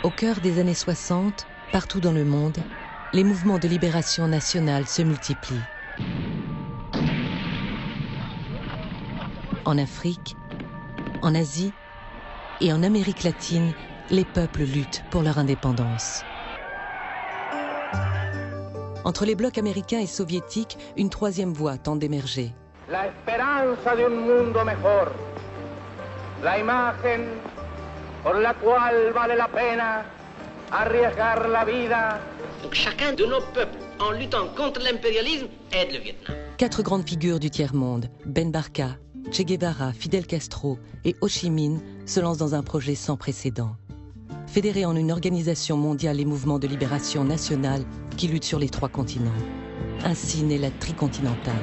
Au cœur des années 60, partout dans le monde, les mouvements de libération nationale se multiplient. En Afrique, en Asie et en Amérique latine, les peuples luttent pour leur indépendance. Entre les blocs américains et soviétiques, une troisième voie tente d'émerger. La esperanza de un mundo mejor, la imagen por la cual vale la pena arriesgar la vida. Donc chacun de nos peuples, en luttant contre l'impérialisme, aide le Vietnam. 4 grandes figures du tiers-monde, Ben Barka, Che Guevara, Fidel Castro et Ho Chi Minh, se lancent dans un projet sans précédent. Fédérer en une organisation mondiale les mouvements de libération nationale qui luttent sur les 3 continents. Ainsi naît la tricontinentale.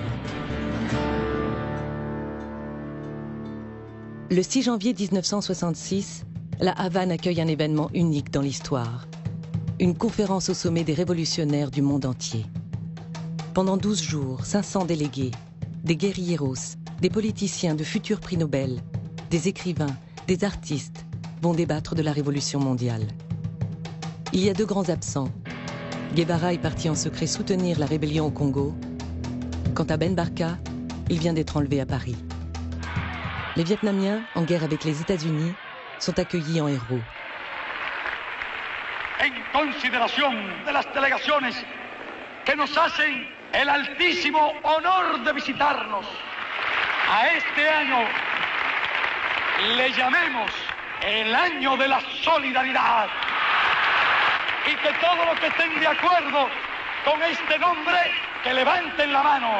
Le 6 janvier 1966, la Havane accueille un événement unique dans l'histoire. Une conférence au sommet des révolutionnaires du monde entier. Pendant 12 jours, 500 délégués, des guerrilleros, des politiciens de futurs prix Nobel, des écrivains, des artistes, vont débattre de la révolution mondiale. Il y a 2 grands absents. Guevara est parti en secret soutenir la rébellion au Congo. Quant à Ben Barka, il vient d'être enlevé à Paris. Les Vietnamiens, en guerre avec les États-Unis, sont accueillis en héros. En consideración de las delegaciones que nos hacen el altísimo honor de visitarnos, a este año le llamemos el año de la solidaridad, y que todos los que estén de acuerdo con este nombre, que levanten la mano.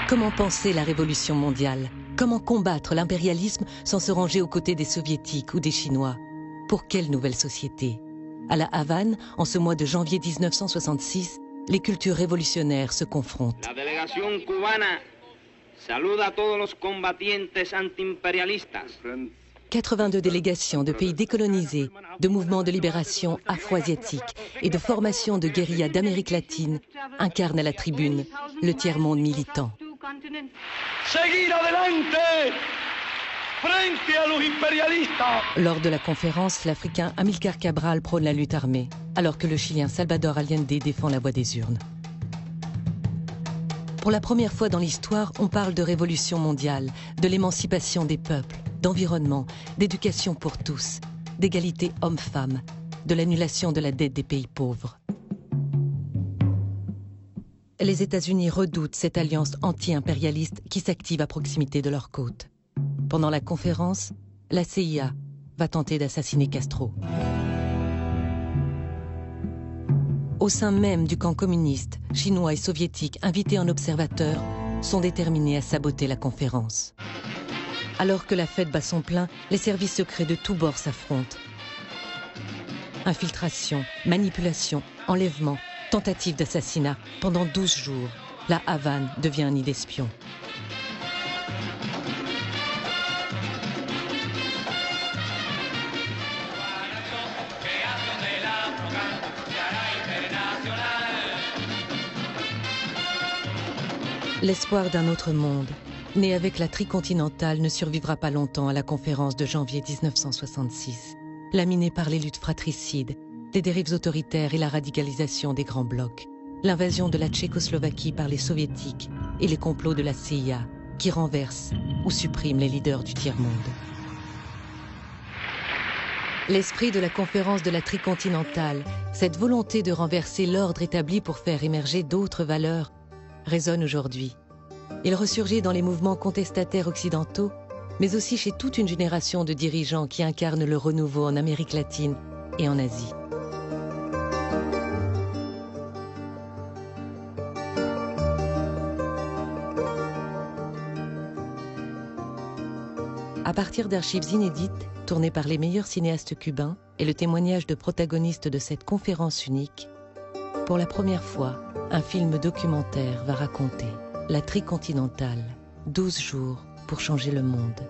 Comment penser la révolution mondiale? Comment combattre l'impérialisme sans se ranger aux côtés des soviétiques ou des Chinois? Pour quelle nouvelle société? À la Havane, en ce mois de janvier 1966, les cultures révolutionnaires se confrontent. La délégation cubana saluda a todos los combatientes antiimperialistas. 82 délégations de pays décolonisés, de mouvements de libération afro-asiatiques et de formations de guérilla d'Amérique latine incarnent à la tribune le tiers-monde militant. Seguir adelante frente a los imperialistas. Lors de la conférence, l'Africain Amilcar Cabral prône la lutte armée, alors que le Chilien Salvador Allende défend la voie des urnes. Pour la première fois dans l'histoire, on parle de révolution mondiale, de l'émancipation des peuples, d'environnement, d'éducation pour tous, d'égalité homme-femme, de l'annulation de la dette des pays pauvres. Les États-Unis redoutent cette alliance anti-impérialiste qui s'active à proximité de leurs côtes. Pendant la conférence, la CIA va tenter d'assassiner Castro. Au sein même du camp communiste, chinois et soviétiques invités en observateur sont déterminés à saboter la conférence. Alors que la fête bat son plein, les services secrets de tous bords s'affrontent. Infiltration, manipulation, enlèvement, tentative d'assassinat. Pendant 12 jours, la Havane devient un nid d'espions. L'espoir d'un autre monde, né avec la tricontinentale, ne survivra pas longtemps à la conférence de janvier 1966. Laminé par les luttes fratricides, les dérives autoritaires et la radicalisation des grands blocs, l'invasion de la Tchécoslovaquie par les soviétiques et les complots de la CIA qui renversent ou suppriment les leaders du tiers-monde. L'esprit de la conférence de la tricontinentale, cette volonté de renverser l'ordre établi pour faire émerger d'autres valeurs, résonne aujourd'hui. Il ressurgit dans les mouvements contestataires occidentaux, mais aussi chez toute une génération de dirigeants qui incarnent le renouveau en Amérique latine et en Asie. À partir d'archives inédites, tournées par les meilleurs cinéastes cubains et le témoignage de protagonistes de cette conférence unique, pour la première fois, un film documentaire va raconter la tricontinentale, 12 jours pour changer le monde.